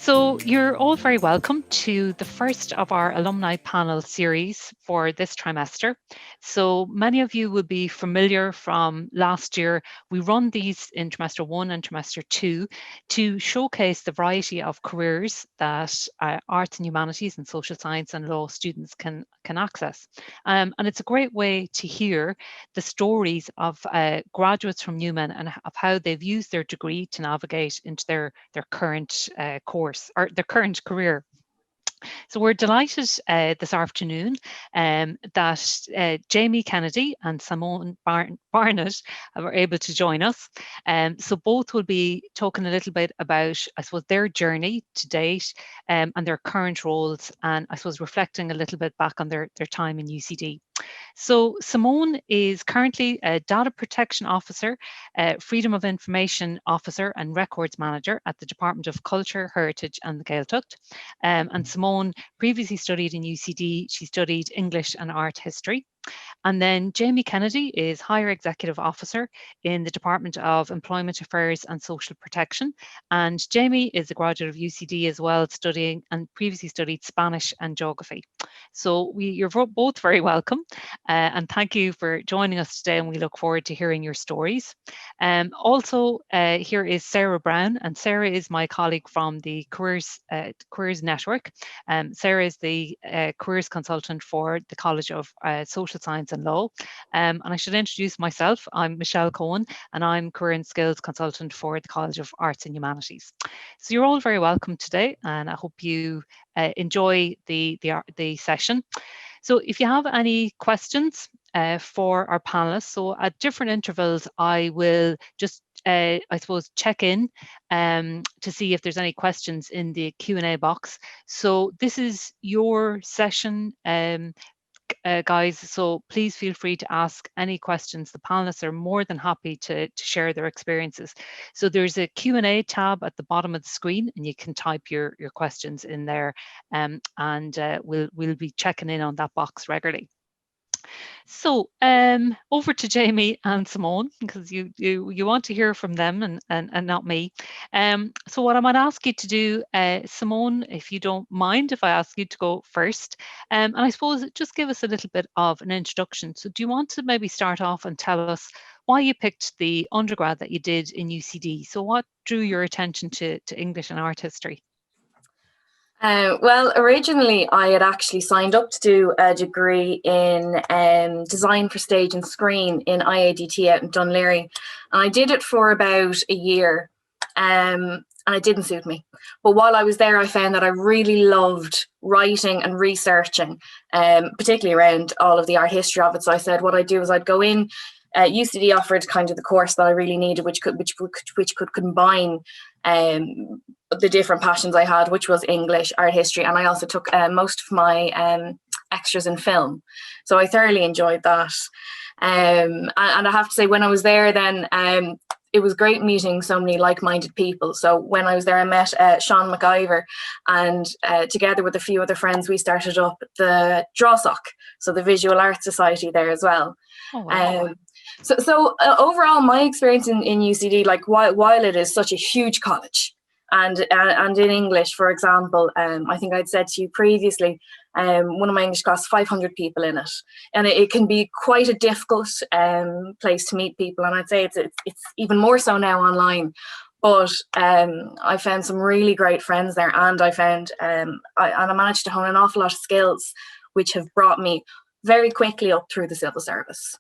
So, you're all very welcome to the first of our alumni panel series for this trimester. So, many of you will be familiar from last year. We run these in trimester 1 and trimester 2 to showcase the variety of careers that arts and humanities and social science and law students can access. And it's a great way to hear the stories of graduates from Newman and of how they've used their degree to navigate into their current course or their current career. So we're delighted this afternoon that Jamie Kennedy and Simone Barnett were able to join us. So both will be talking a little bit about, I suppose, their journey to date and their current roles, and I suppose reflecting a little bit back on their time in UCD. So Simone is currently a Data Protection Officer, Freedom of Information Officer and Records Manager at the Department of Culture, Heritage and the Gaeltacht. And Simone previously studied in UCD. She studied English and Art History. And then Jamie Kennedy is Higher Executive Officer in the Department of Employment Affairs and Social Protection. And Jamie is a graduate of UCD as well, studying and previously studied Spanish and Geography. So you're both very welcome and thank you for joining us today, and we look forward to hearing your stories. Also, here is Sarah Brown, and Sarah is my colleague from the Careers Network. Sarah is the Careers Consultant for the College of Social Science and Law. And I should introduce myself. I'm Michelle Cohen, and I'm Career and Skills Consultant for the College of Arts and Humanities. So you're all very welcome today, and I hope you enjoy the session. So if you have any questions for our panelists, so at different intervals, I will just, I suppose, check in to see if there's any questions in the Q&A box. So this is your session, guys, so please feel free to ask any questions. The panelists are more than happy to share their experiences. So there's a Q&A tab at the bottom of the screen, and you can type your questions in there, and we'll be checking in on that box regularly. So over to Jamie and Simone, because you want to hear from them and not me. So what I might ask you to do, Simone, if you don't mind, if I ask you to go first, and I suppose just give us a little bit of an introduction. So do you want to maybe start off and tell us why you picked the undergrad that you did in UCD? So what drew your attention to English and art history? Well, originally I had actually signed up to do a degree in design for stage and screen in IADT out in Dunleary, and I did it for about a year, and it didn't suit me. But while I was there, I found that I really loved writing and researching, particularly around all of the art history of it. So I said what I'd do is I'd go in. UCD offered kind of the course that I really needed, which could combine the different passions I had, which was English, art history, and I also took most of my extras in film. So I thoroughly enjoyed that. And I have to say, when I was there then, it was great meeting so many like-minded people. So when I was there, I met Sean McIver, and together with a few other friends, we started up the Drawsock, so the Visual Arts Society there as well. Oh, wow. So overall, my experience in UCD, like while it is such a huge college, and in English, for example, I think I'd said to you previously, one of my English class, 500 people in it, and it can be quite a difficult place to meet people, and I'd say it's even more so now online. But I found some really great friends there, and I found I managed to hone an awful lot of skills, which have brought me very quickly up through the civil service.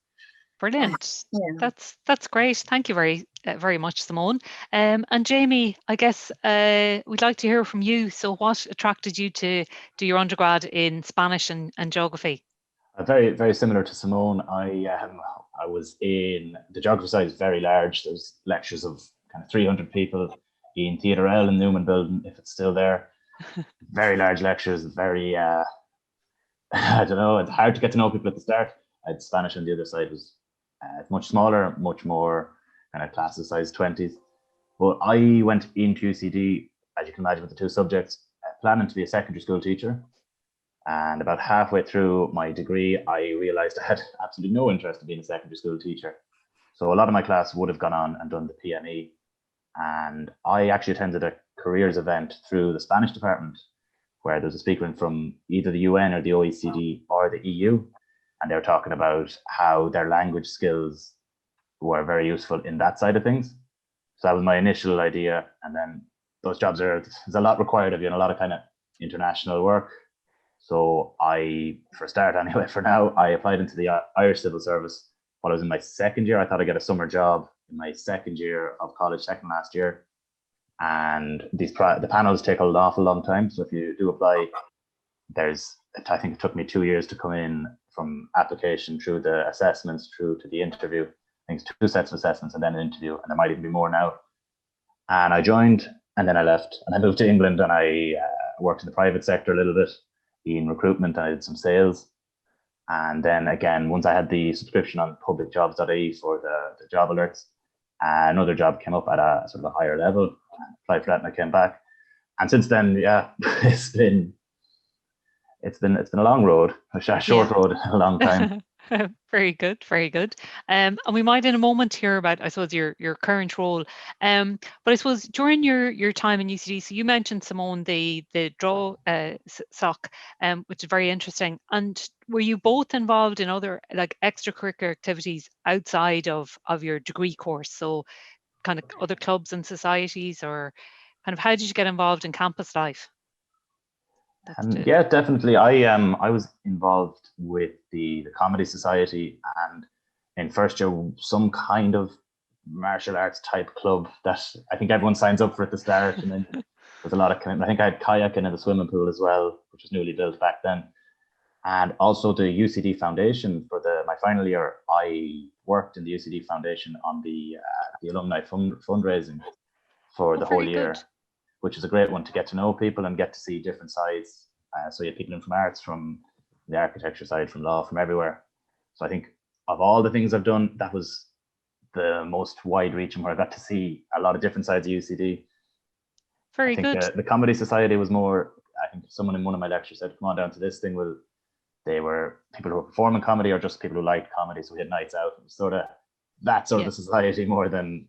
Brilliant. Yeah. That's great. Thank you very much, Simone. And Jamie, I guess we'd like to hear from you. So what attracted you to do your undergrad in Spanish and geography? Very, very similar to Simone. I was in the geography side is very large. There's lectures of kind of 300 people in Theatre L in Newman Building, if it's still there. Very large lectures, very I don't know, it's hard to get to know people at the start. I had Spanish on the other side, was much smaller, much more kind of classes size 20s. But I went into UCD, as you can imagine, with the two subjects, planning to be a secondary school teacher. And about halfway through my degree, I realized I had absolutely no interest in being a secondary school teacher. So a lot of my class would have gone on and done the PME. And I actually attended a careers event through the Spanish department where there was a speaker from either the UN or the OECD or the EU. And they were talking about how their language skills were very useful in that side of things. So that was my initial idea. And then those jobs there's a lot required of you and a lot of kind of international work. So for a start anyway, for now, I applied into the Irish Civil Service while I was in my second year. I thought I'd get a summer job in my second year of college, second last year. And the panels take an awful long time. So if you do apply, I think it took me 2 years to come in from application through the assessments through to the interview. I think it's 2 sets of assessments and then an interview, and there might even be more now. And I joined, and then I left, and I moved to England, and I worked in the private sector a little bit in recruitment. I did some sales, and then again, once I had the subscription on publicjobs.ie for the job alerts, another job came up at a sort of a higher level. I applied for that, and I came back. And since then, yeah, it's been a long road, a short road, a long time. Very good, very good. And we might in a moment hear about, I suppose, your current role. But I suppose during your time in UCD, so you mentioned, Simone, the draw sock, which is very interesting. And were you both involved in other like extracurricular activities outside of your degree course? So kind of other clubs and societies, or kind of how did you get involved in campus life? Yeah, definitely. I was involved with the Comedy Society, and in first year some kind of martial arts type club that I think everyone signs up for at the start, and then there's a lot of commitment. I think I had kayaking in the swimming pool as well, which was newly built back then, and also the UCD Foundation. For my final year, I worked in the UCD Foundation on the alumni fundraising for the whole year. Good. Which is a great one to get to know people and get to see different sides. So you have people in from arts, from the architecture side, from law, from everywhere. So I think of all the things I've done, that was the most wide-reaching, where I got to see a lot of different sides of UCD. Very good. The Comedy Society was more, I think someone in one of my lectures said, come on down to this thing. Well, they were people who were performing comedy or just people who liked comedy. So we had nights out. It was sort of the society more than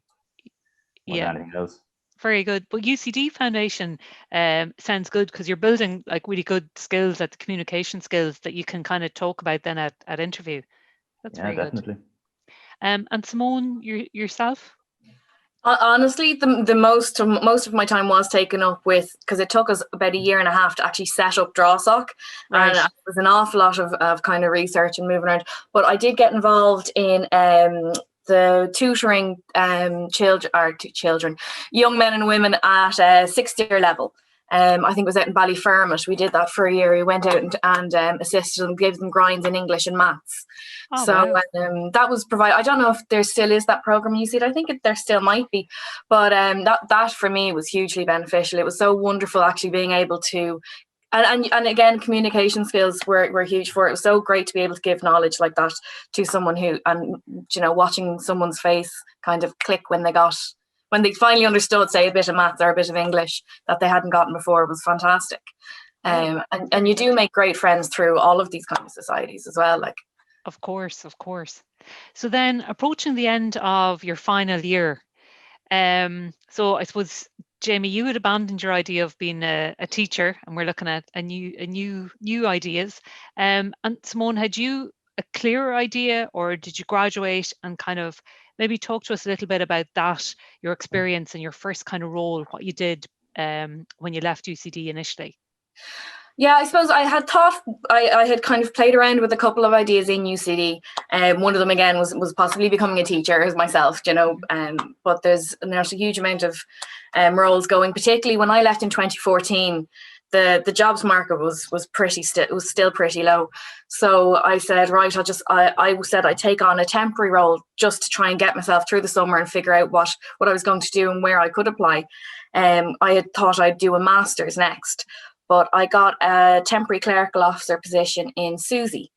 anything else. Very good. But UCD Foundation sounds good because you're building like really good skills, at the communication skills that you can kind of talk about then at interview. That's very definitely. Good. And Simone, yourself? Honestly, the most of my time was taken up with, because it took us about a year and a half to actually set up DrawSock, right. And it was an awful lot of kind of research and moving around. But I did get involved in the tutoring children, young men and women at a 6th year level. I think it was out in Ballyfermot. We did that for a year. We went out and assisted them, gave them grinds in English and maths. Wow. That was provided. I don't know if there still is that program you see. I think there still might be, but that for me was hugely beneficial. It was so wonderful actually being able to. And again, communication skills were huge for it. It was so great to be able to give knowledge like that to someone who, and watching someone's face kind of click when they finally understood, say, a bit of maths or a bit of English that they hadn't gotten before was fantastic. And you do make great friends through all of these kind of societies as well. Like, of course. So then, approaching the end of your final year, so I suppose, Jamie, you had abandoned your idea of being a teacher, and we're looking at a new ideas. And Simone, had you a clearer idea, or did you graduate and kind of maybe talk to us a little bit about that, your experience and your first kind of role, what you did when you left UCD initially? Yeah, I suppose I had thought, I had kind of played around with a couple of ideas in UCD. One of them, again, was possibly becoming a teacher as myself, but there's a huge amount of roles going, particularly when I left in 2014. The jobs market was still pretty low. So I said, right, I said I'd take on a temporary role just to try and get myself through the summer and figure out what I was going to do and where I could apply. I had thought I'd do a master's next, but I got a temporary clerical officer position in Susie,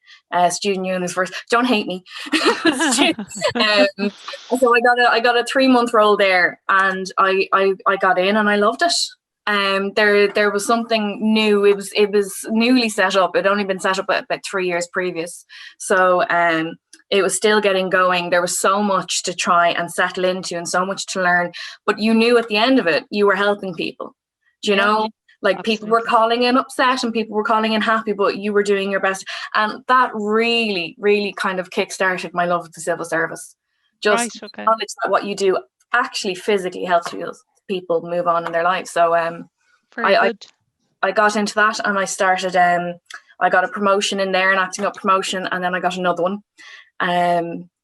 Student Unions First. Don't hate me. So I got a 3-month role there, and I got in and I loved it. There was something new. It was newly set up. It had only been set up about 3 years previous. So it was still getting going. There was so much to try and settle into and so much to learn. But you knew at the end of it, you were helping people. Do you know? Like, people were calling in upset and people were calling in happy, but you were doing your best. And that really, really kind of kickstarted my love of the civil service. Just knowledge that what you do actually physically helps people move on in their lives. So I got into that, and I started, I got a promotion in there, an acting up promotion, and then I got another one.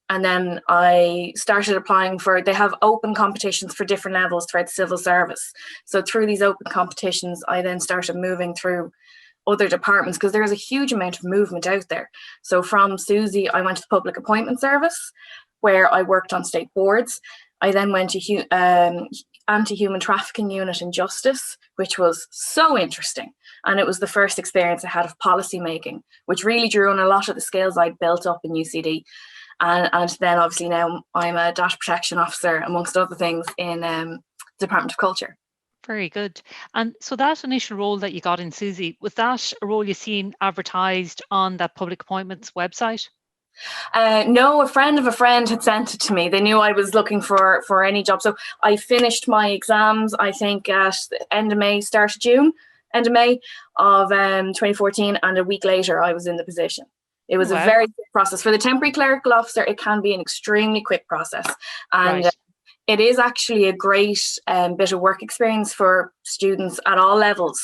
And then I started applying they have open competitions for different levels throughout the civil service. So through these open competitions, I then started moving through other departments, because there's a huge amount of movement out there. So from Susie, I went to the Public Appointment Service, where I worked on state boards. I then went to Anti-Human Trafficking Unit in Justice, which was so interesting. And it was the first experience I had of policy making, which really drew on a lot of the skills I'd built up in UCD. And then obviously now I'm a data protection officer, amongst other things, in Department of Culture. Very good. And so that initial role that you got in Susie, was that a role you seen advertised on that Public Appointments website? No, a friend of a friend had sent it to me. They knew I was looking for any job. So I finished my exams, I think, at the end of May, start of June, end of May of 2014. And a week later, I was in the position. It was a very quick process. For the temporary clerical officer, it can be an extremely quick process. And it is actually a great bit of work experience for students at all levels,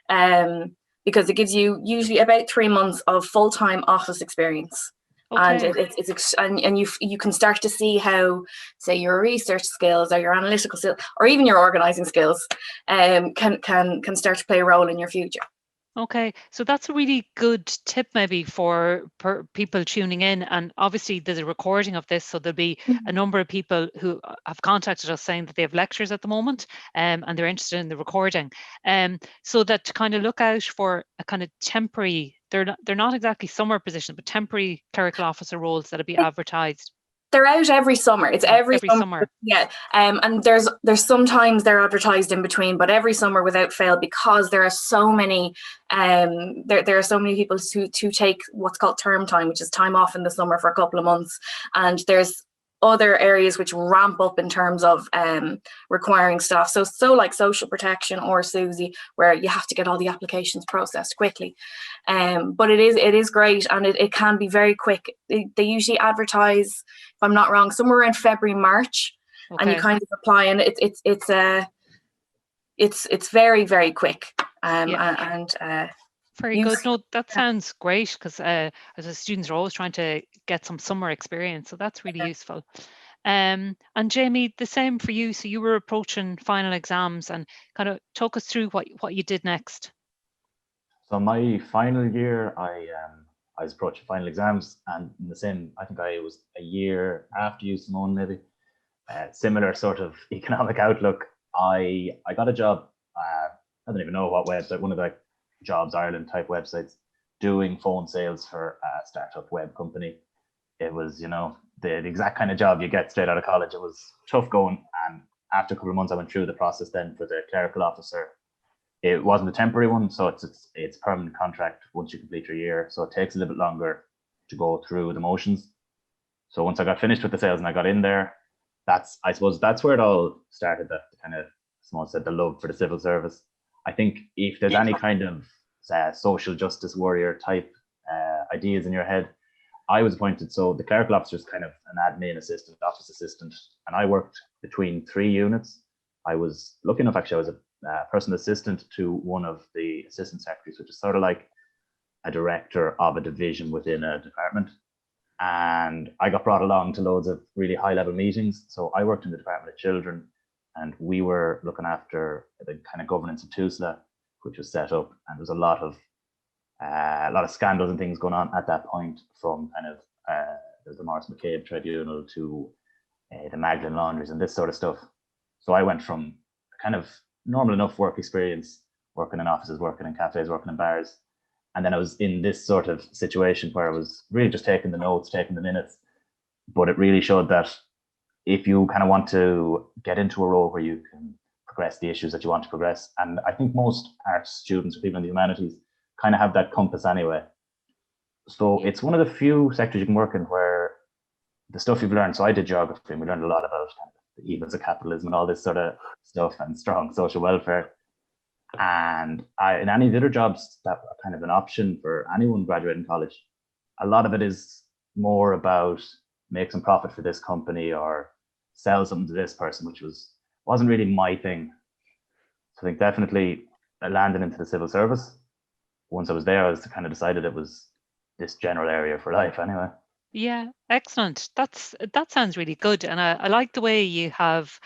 because it gives you usually about 3 months of full-time office experience. And and you can start to see how, say, your research skills or your analytical skills or even your organising skills can start to play a role in your future. Okay, so that's a really good tip maybe for people tuning in. And obviously there's a recording of this, so there'll be a number of people who have contacted us saying that they have lectures at the moment, and they're interested in the recording. So that to kind of look out for a kind of temporary, they're not exactly summer positions, but temporary clerical officer roles that'll be advertised. They're out every summer. It's every summer. Yeah. And there's sometimes they're advertised in between, but every summer without fail, because there are so many there are so many people who take what's called term time, which is time off in the summer for a couple of months. And there's other areas which ramp up in terms of requiring staff. So like social protection or Susie, where you have to get all the applications processed quickly. But it is great, and it can be very quick. They usually advertise, if I'm not wrong, somewhere around February, March, and you kind of apply, and it's very, very quick. Very good. No, that sounds great, because as the students are always trying to get some summer experience, so that's really useful. And Jamie, the same for you. So you were approaching final exams, and kind of talk us through what you did next. So my final year, I was approaching final exams, and in the same, I think I was a year after you, Simone, maybe. Similar sort of economic outlook. I got a job. I don't even know what website, one of the Jobs Ireland type websites, doing phone sales for a startup web company. It was, the exact kind of job you get straight out of college. It was tough going, and after a couple of months I went through the process then for the clerical officer. It wasn't a temporary one, so it's permanent contract once you complete your year, so it takes a little bit longer to go through the motions. So once I got finished with the sales and I got in there, I suppose that's where it all started, that kind of, Simone said, the love for the civil service. I think if there's any kind of social justice warrior type ideas in your head, I was appointed. So the clerical officer is kind of an admin assistant, office assistant, and I worked between 3 units. I was lucky enough, actually, I was a personal assistant to one of the assistant secretaries, which is sort of like a director of a division within a department. And I got brought along to loads of really high level meetings. So I worked in the Department of Children, and we were looking after the kind of governance of TUSLA, which was set up, and there was a lot of scandals and things going on at that point, from kind of the Maurice McCabe Tribunal to the Magdalen Laundries and this sort of stuff. So I went from kind of normal enough work experience, working in offices, working in cafes, working in bars, and then I was in this sort of situation where I was really just taking the notes, taking the minutes. But it really showed that if you kind of want to get into a role where you can progress the issues that you want to progress. And I think most art students or people in the humanities kind of have that compass anyway. So it's one of the few sectors you can work in where the stuff you've learned. So I did geography, and we learned a lot about kind of the evils of capitalism and all this sort of stuff, and strong social welfare. And in any of the other jobs that are kind of an option for anyone graduating college, a lot of it is more about make some profit for this company or sell something to this person, which wasn't really my thing. So I think definitely I landed into the civil service. Once I was there, I was kind of decided it was this general area for life anyway. Yeah, excellent. That sounds really good, and I like the way you have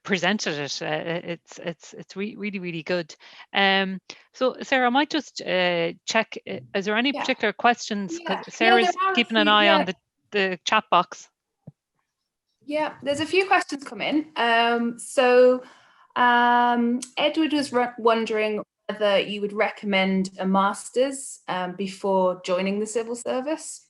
presented it. It's really really good. So Sarah, I might just check. Is there any particular questions? Because Sarah's keeping an eye on the chat box. Yeah, there's a few questions come in. Edward was wondering whether you would recommend a master's before joining the civil service.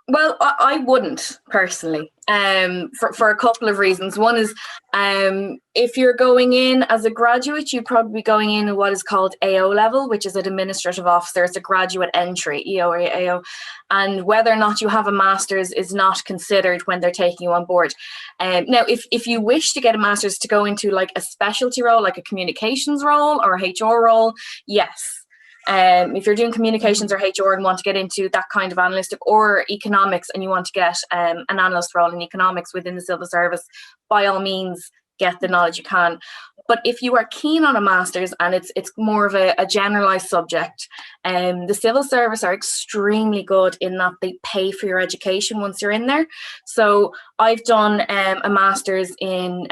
Well, I wouldn't personally, for a couple of reasons. One is, if you're going in as a graduate, you'd probably be going in at what is called AO level, which is an administrative officer. It's a graduate entry, EO or AO, and whether or not you have a master's is not considered when they're taking you on board. Now, if you wish to get a master's to go into like a specialty role, like a communications role or a HR role, yes. If you're doing communications or HR and want to get into that kind of analytic or economics and you want to get an analyst role in economics within the civil service, by all means, get the knowledge you can. But if you are keen on a master's and it's more of a generalized subject, the civil service are extremely good in that they pay for your education once you're in there. So I've done a master's in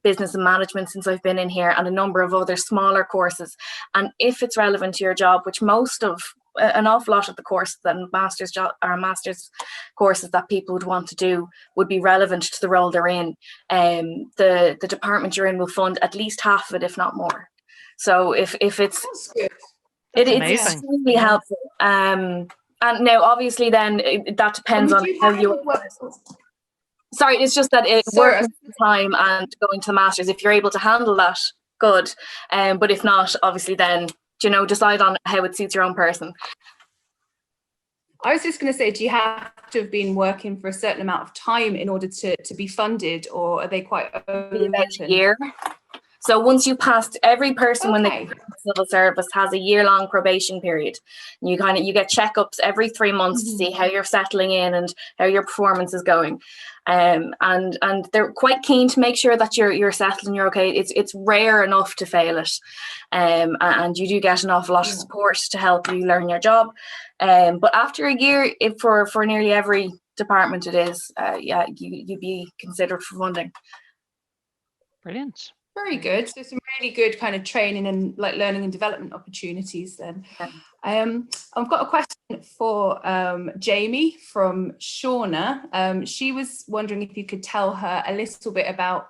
business and management since I've been in here, and a number of other smaller courses. And if it's relevant to your job, which an awful lot of the courses and master's courses that people would want to do would be relevant to the role they're in, the department you're in will fund at least half of it, if not more. So if it's it's extremely helpful. And now obviously then that depends on how you sorry, it's just that it works time and going to the masters, if you're able to handle that, good. But if not, obviously then decide on how it suits your own person. I was just going to say, do you have to have been working for a certain amount of time in order to be funded, or are they quite open? About a year. So once you passed, every person when they come to the civil service has a year-long probation period. You get checkups every 3 months to see how you're settling in and how your performance is going. And they're quite keen to make sure that you're settled and you're okay. It's rare enough to fail it, and you do get an awful lot of support to help you learn your job. But after a year, for nearly every department it is, you'd be considered for funding. Brilliant. Very good. So some really good kind of training and like learning and development opportunities then. I've got a question for Jamie from Shauna. She was wondering if you could tell her a little bit about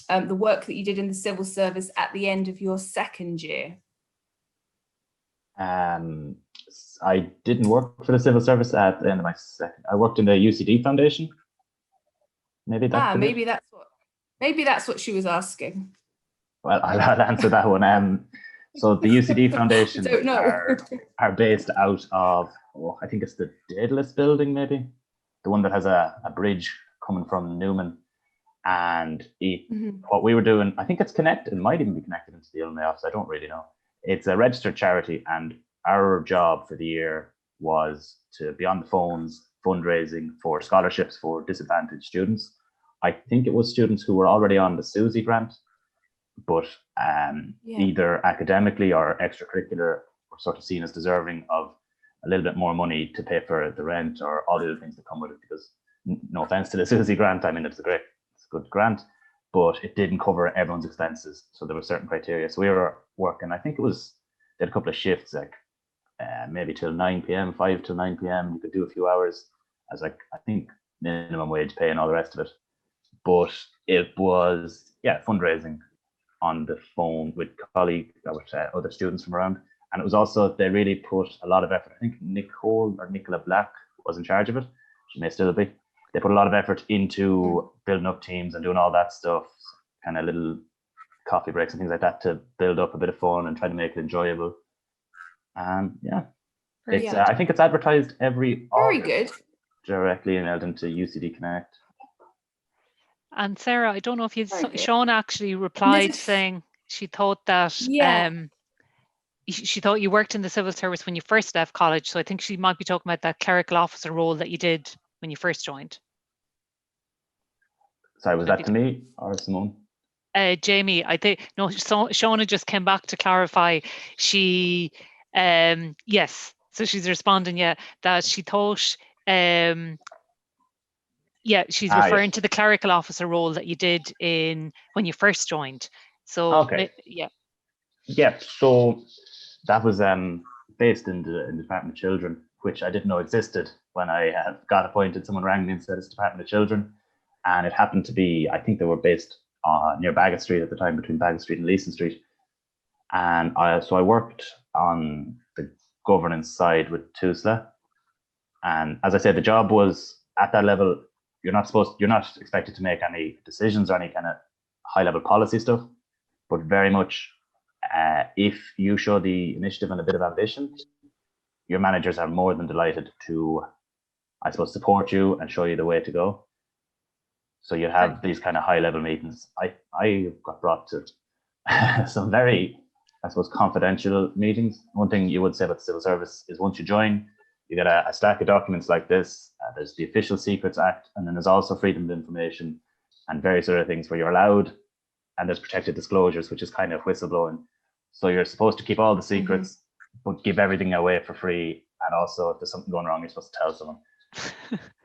the work that you did in the civil service at the end of your second year. I didn't work for the civil service at the end of my second. I worked in the UCD Foundation. Maybe that's what she was asking. Well, I'll answer that one. So the UCD Foundation are based out of, I think it's the Daedalus building, maybe, the one that has a bridge coming from Newman. And what we were doing, I think it's connected, it might even be connected into the Alumni office, I don't really know. It's a registered charity, and our job for the year was to be on the phones fundraising for scholarships for disadvantaged students. I think it was students who were already on the Susie grant, but either academically or extracurricular were sort of seen as deserving of a little bit more money to pay for the rent or all the other things that come with it. Because no offense to the Susie grant, I mean, it's a good grant, but it didn't cover everyone's expenses. So there were certain criteria. So we were working, I think they had a couple of shifts, like maybe till 9 p.m, 5 till 9 p.m. You could do a few hours as I think minimum wage pay and all the rest of it. But it was, fundraising on the phone with colleagues, with other students from around. And it was also, they really put a lot of effort. I think Nicola Black was in charge of it. She may still be. They put a lot of effort into building up teams and doing all that stuff, kind of little coffee breaks and things like that to build up a bit of fun and try to make it enjoyable. Yeah, it's I think it's advertised every Very August, good. directly emailed into UCD Connect. And Sarah, I don't know if you, Sean actually replied saying she thought that she thought you worked in the civil service when you first left college. So I think she might be talking about that clerical officer role that you did when you first joined. Sorry, was that to me or Simone? Jamie, I think, no, Shauna just came back to clarify. She, yes, so she's responding, that she thought, she's referring to the clerical officer role that you did when you first joined. So, Yeah, so that was based in the Department of Children, which I didn't know existed when I got appointed. Someone rang me and said it's Department of Children. And it happened to be, I think they were based near Bagot Street at the time, between Bagot Street and Leeson Street. And so I worked on the governance side with TUSLA. And as I said, the job was at that level, you're not expected to make any decisions or any kind of high level policy stuff, but very much if you show the initiative and a bit of ambition, your managers are more than delighted to, I suppose, support you and show you the way to go. So you have these kind of high level meetings. I got brought to some very, I suppose, confidential meetings. One thing you would say about the civil service is once you join, you get a stack of documents like this. There's the Official Secrets Act, and then there's also freedom of information and various other things where you're allowed, and there's protected disclosures, which is kind of whistleblowing. So you're supposed to keep all the secrets, but give everything away for free. And also, if there's something going wrong, you're supposed to tell someone.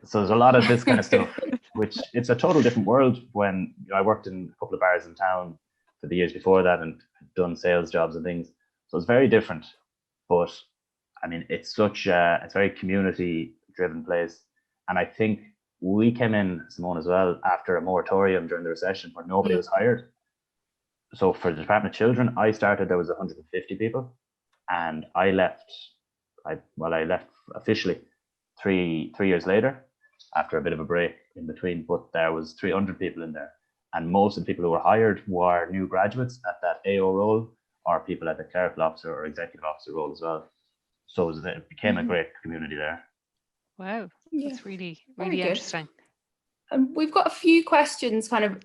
So there's a lot of this kind of stuff, which it's a total different world. When I worked in a couple of bars in town for the years before that and done sales jobs and things. So it's very different. But I mean, it's it's very community driven place. And I think we came in, Simone, as well, after a moratorium during the recession where nobody was hired. So for the Department of Children, I started, there was 150 people, and I left, I left officially three years later, after a bit of a break in between, but there was 300 people in there. And most of the people who were hired were new graduates at that AO role, or people at the clerical officer or executive officer role as well. So it became a great community there. Wow, that's really interesting. We've got a few questions kind of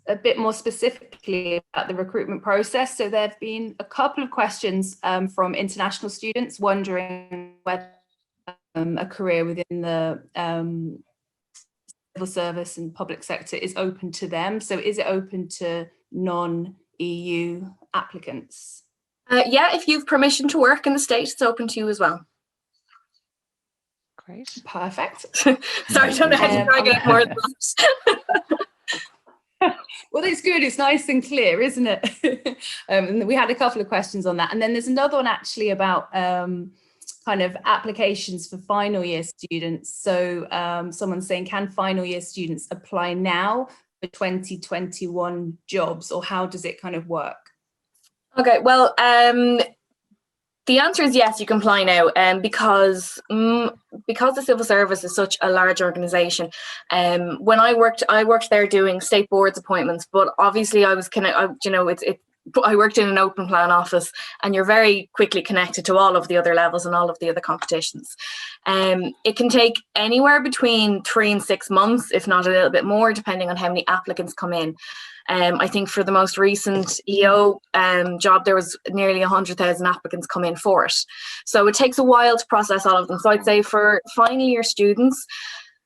a bit more specifically about the recruitment process. So there have been a couple of questions from international students wondering whether a career within the civil service and public sector is open to them. So is it open to non-EU applicants? Yeah, if you've permission to work in the States, it's open to you as well. Great. Perfect. Sorry, I don't know how to drag it more than that. Well, it's good. It's nice and clear, isn't it? And we had a couple of questions on that. And then there's another one actually about kind of applications for final year students. So someone's saying, can final year students apply now for 2021 jobs, or how does it kind of work? Okay, well, the answer is yes, you can apply now, because the civil service is such a large organisation. When I worked there doing state boards appointments, but obviously I was I worked in an open plan office, and you're very quickly connected to all of the other levels and all of the other competitions. It can take anywhere between 3 and 6 months, if not a little bit more, depending on how many applicants come in. I think for the most recent EO job, there was nearly 100,000 applicants come in for it. So it takes a while to process all of them. So I'd say for final year students,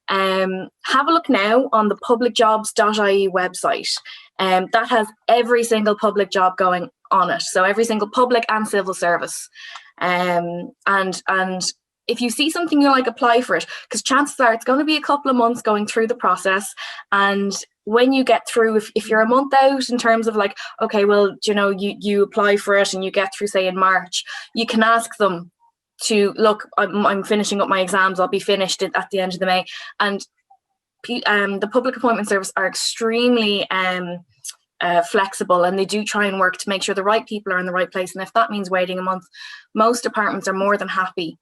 have a look now on the publicjobs.ie website. That has every single public job going on it. So every single public and civil service. And if you see something you like, apply for it, because chances are it's going to be a couple of months going through the process. And when you get through, if you're a month out in terms of like, okay, well, you apply for it and you get through, say, in March, you can ask them to look, I'm finishing up my exams, I'll be finished at the end of the May. And the public appointment service are extremely flexible, and they do try and work to make sure the right people are in the right place. And if that means waiting a month, most departments are more than happy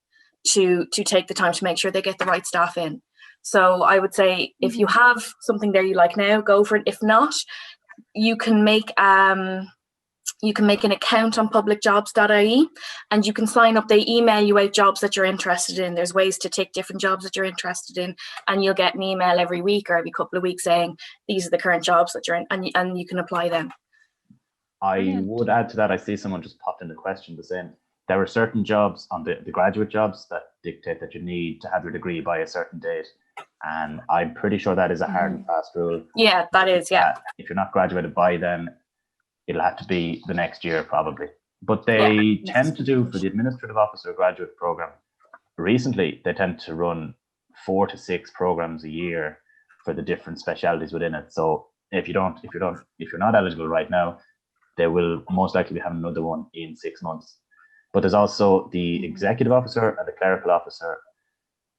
to take the time to make sure they get the right staff in. So I would say if you have something there you like now, go for it. If not, you can make an account on publicjobs.ie, and you can sign up. They email you out jobs that you're interested in. There's ways to tick different jobs that you're interested in, and you'll get an email every week or every couple of weeks saying these are the current jobs that you're in, and you can apply them. I would add to that, I see someone just popped in the question the same. There are certain jobs on the graduate jobs that dictate that you need to have your degree by a certain date. And I'm pretty sure that is a hard and fast rule. Yeah, that is, yeah. If you're not graduated by then, it'll have to be the next year probably. But they tend to do, for the administrative officer graduate program, recently they tend to run 4 to 6 programs a year for the different specialities within it. So if you're not eligible right now, they will most likely be having another one in 6 months. But there's also the executive officer and the clerical officer.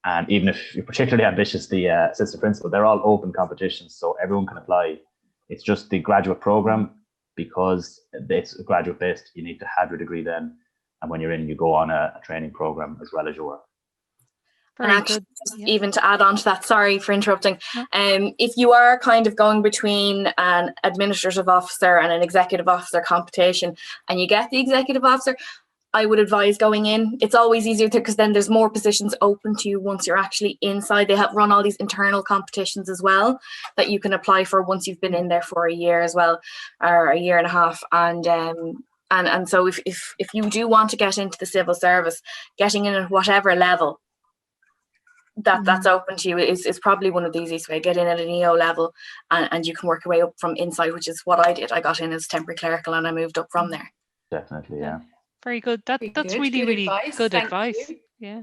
And even if you're particularly ambitious, the assistant principal, they're all open competitions, so everyone can apply. It's just the graduate program, because it's graduate based, you need to have your degree then. And when you're in, you go on a training program as well as your work. And actually, even to add on to that, sorry for interrupting, if you are kind of going between an administrative officer and an executive officer competition, and you get the executive officer, I would advise going in. It's always easier because then there's more positions open to you once you're actually inside. They have run all these internal competitions as well that you can apply for once you've been in there for a year as well, or a year and a half. And so if you do want to get into the civil service, getting in at whatever level that's open to you is probably one of the easiest way. Get in at an EO level, and you can work your way up from inside, which is what I did. I got in as temporary clerical and I moved up from there. Definitely, yeah. Very good. That's really good advice. Yeah.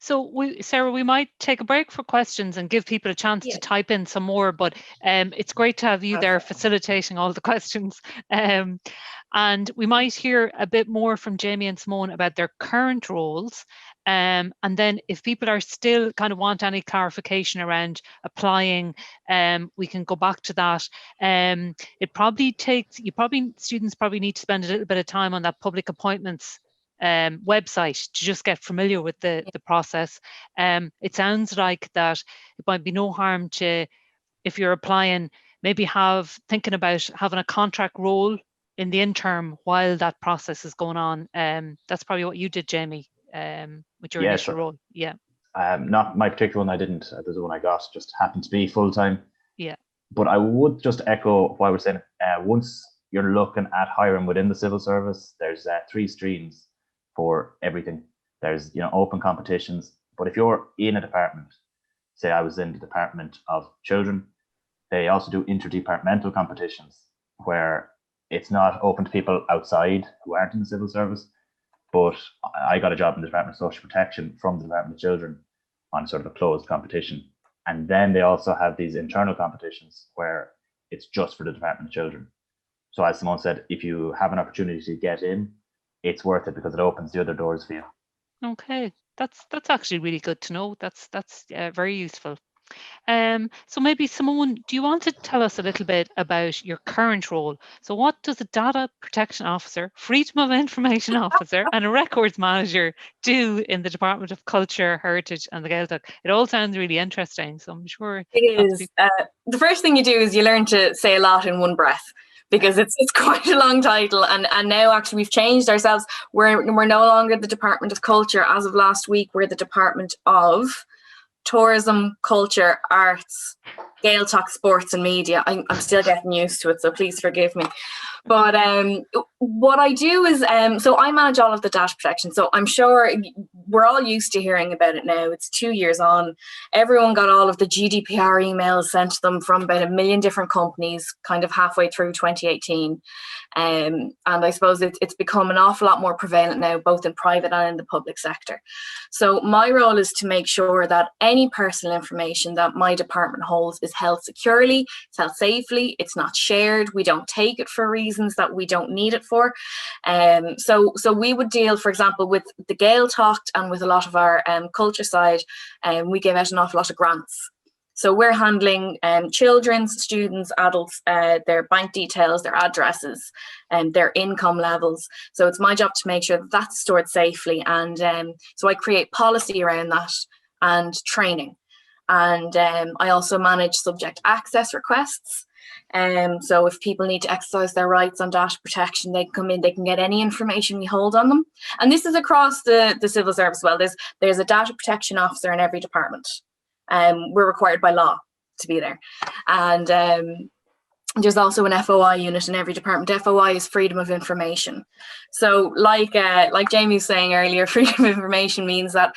So Sarah, we might take a break for questions and give people a chance to type in some more, but it's great to have you there facilitating all the questions. And we might hear a bit more from Jamie and Simone about their current roles. And then if people are still kind of want any clarification around applying, we can go back to that. It probably takes, students probably need to spend a little bit of time on that public appointments website to just get familiar with the process. It sounds like that it might be no harm to, if you're applying, maybe thinking about having a contract role in the interim while that process is going on. That's probably what you did, Jamie, with your initial role. Yeah. Not my particular one. I didn't. There's the one I got just happened to be full time. Yeah. But I would just echo what I was saying. Once you're looking at hiring within the civil service, there's 3 streams for everything. There's open competitions. But if you're in a department, say I was in the Department of Children, they also do interdepartmental competitions where it's not open to people outside who aren't in the civil service. But I got a job in the Department of Social Protection from the Department of Children on sort of a closed competition. And then they also have these internal competitions where it's just for the Department of Children. So as Simone said, if you have an opportunity to get in, it's worth it because it opens the other doors for you. Okay, that's actually really good to know. That's very useful. So maybe Simone, do you want to tell us a little bit about your current role? So what does a data protection officer, freedom of information officer, and a records manager do in the Department of Culture, Heritage and the Gaeltacht? It all sounds really interesting, so I'm sure it is. The first thing you do is you learn to say a lot in one breath, because it's quite a long title, and now actually we've changed ourselves. We're no longer the Department of Culture. As of last week, we're the Department of Tourism, Culture, Arts, Gaeltacht, Sports and Media. I'm still getting used to it, so please forgive me. But what I do is, so I manage all of the data protection. So I'm sure we're all used to hearing about it now. It's 2 years on. Everyone got all of the GDPR emails sent to them from about 1 million different companies kind of halfway through 2018. And I suppose it's become an awful lot more prevalent now, both in private and in the public sector. So my role is to make sure that any personal information that my department holds is held securely, it's held safely, it's not shared, we don't take it for reasons that we don't need it for. So we would deal, for example, with the Gaeltacht and with a lot of our culture side, we give out an awful lot of grants. So we're handling children's, students, adults, their bank details, their addresses, and their income levels. So it's my job to make sure that that's stored safely. And so I create policy around that and training. And I also manage subject access requests. So if people need to exercise their rights on data protection, they can come in, they can get any information we hold on them. And this is across the civil service as well. There's a data protection officer in every department. We're required by law to be there. And there's also an FOI unit in every department. FOI is freedom of information. So like Jamie was saying earlier, freedom of information means that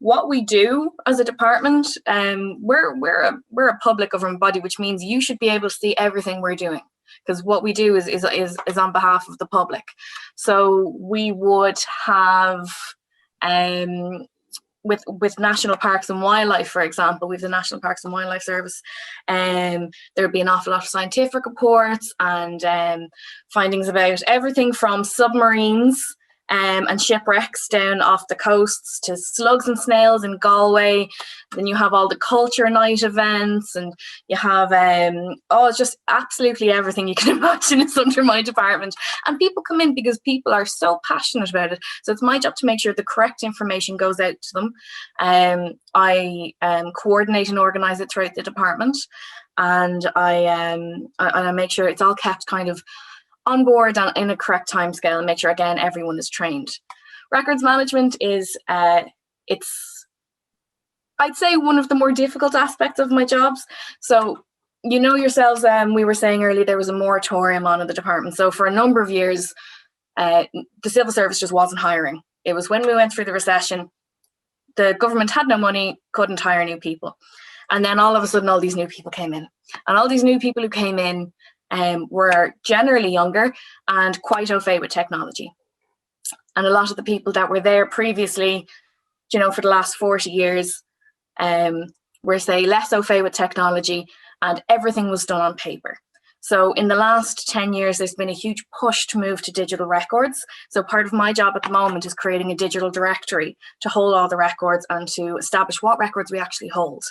what we do as a department, we're a public government body, which means you should be able to see everything we're doing, because what we do is on behalf of the public. So we would have with National Parks and Wildlife, for example, we have the National Parks and Wildlife Service, there would be an awful lot of scientific reports and findings about everything from submarines and shipwrecks down off the coasts to slugs and snails in Galway. Then you have all the culture night events, and you have it's just absolutely everything you can imagine is under my department. And people come in because people are so passionate about it. So it's my job to make sure the correct information goes out to them. I coordinate and organise it throughout the department, and I make sure it's all kept kind of on board and in a correct timescale, and make sure again everyone is trained. Records management is it's, I'd say, one of the more difficult aspects of my jobs. So you know yourselves, we were saying earlier there was a moratorium on in the department. So for a number of years, the civil service just wasn't hiring. It was when we went through the recession, the government had no money, couldn't hire new people, and then all of a sudden all these new people came in, and all these new people who came in were generally younger and quite au fait with technology. And a lot of the people that were there previously, for the last 40 years, were, say, less au fait with technology, and everything was done on paper. So in the last 10 years, there's been a huge push to move to digital records. So part of my job at the moment is creating a digital directory to hold all the records and to establish what records we actually hold,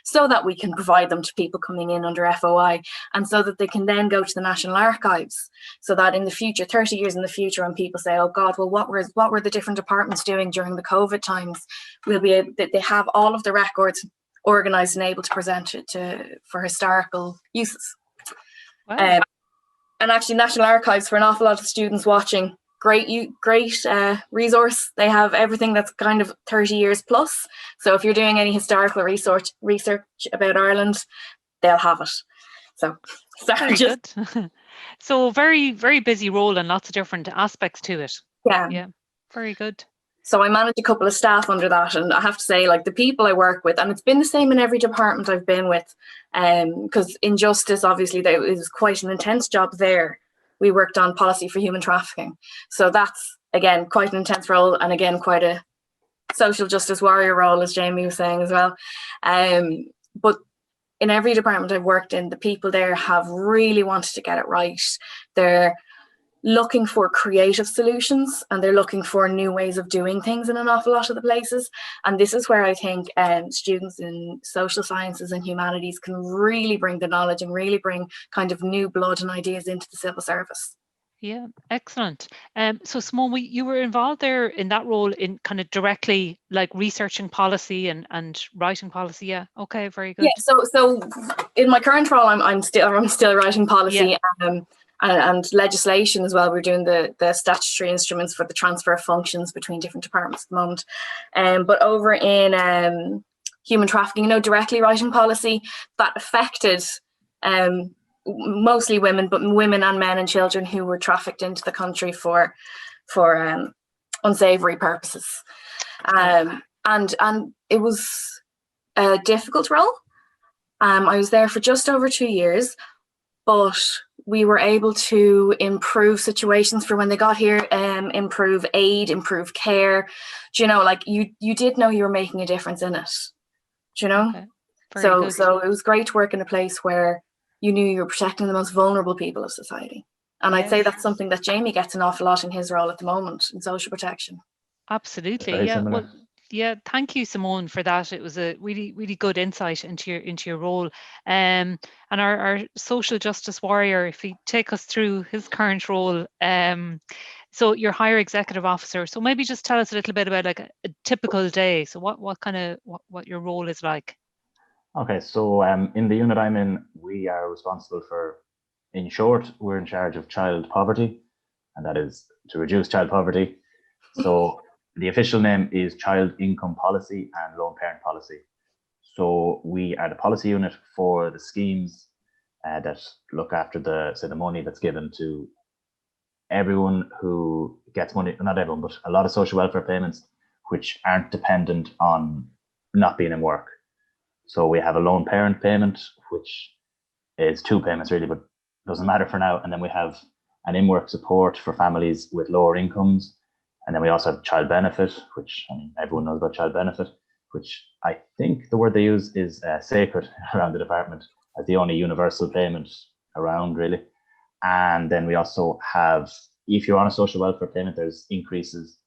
so that we can provide them to people coming in under FOI, and so that they can then go to the National Archives, so that in the future, 30 years in the future, when people say, oh God, well, what were the different departments doing during the COVID times, we'll be able, they have all of the records organised and able to present it for historical uses. Wow. And actually, National Archives, for an awful lot of students watching, great resource. They have everything that's kind of 30 years plus. So if you're doing any historical research about Ireland, they'll have it. So very good. So very, very busy role and lots of different aspects to it. Yeah, very good. So I manage a couple of staff under that, and I have to say, like, the people I work with, and it's been the same in every department I've been with, because in justice, obviously, it was quite an intense job there. We worked on policy for human trafficking. So that's, again, quite an intense role, and again, quite a social justice warrior role, as Jamie was saying as well. But in every department I've worked in, the people there have really wanted to get it right. They're looking for creative solutions, and they're looking for new ways of doing things in an awful lot of the places. And this is where I think students in social sciences and humanities can really bring the knowledge and really bring kind of new blood and ideas into the civil service. Yeah, excellent. So Simone, you were involved there in that role in kind of directly like researching policy and writing policy. Yeah. Okay. Very good. Yeah. So in my current role, I'm still writing policy. Yeah. And legislation as well. We're doing the statutory instruments for the transfer of functions between different departments at the moment. But over in human trafficking, directly writing policy that affected mostly women, but women and men and children who were trafficked into the country for unsavory purposes. And it was a difficult role. I was there for just over 2 years, but we were able to improve situations for when they got here, improve aid, improve care. You did know you were making a difference in it. Okay. So it was great to work in a place where you knew you were protecting the most vulnerable people of society. And I'd say that's something that Jamie gets an awful lot in his role at the moment in social protection. Absolutely. Yeah. Well, yeah, thank you, Simone, for that. It was a really, really good insight into your role. And our social justice warrior, if he take us through his current role, so you're higher executive officer. So maybe just tell us a little bit about like a typical day. So what your role is like. Okay, so in the unit I'm in, we are responsible for, in short, we're in charge of child poverty, and that is to reduce child poverty. So the official name is Child Income Policy and Lone Parent Policy. So we are the policy unit for the schemes that look after the money that's given to everyone who gets money, not everyone, but a lot of social welfare payments which aren't dependent on not being in work. So we have a lone parent payment, which is two payments really, but doesn't matter for now. And then we have an in-work support for families with lower incomes. And then we also have child benefit, which, I mean, everyone knows about child benefit, which I think the word they use is sacred around the department as the only universal payment around, really. And then we also have, if you're on a social welfare payment, there's increases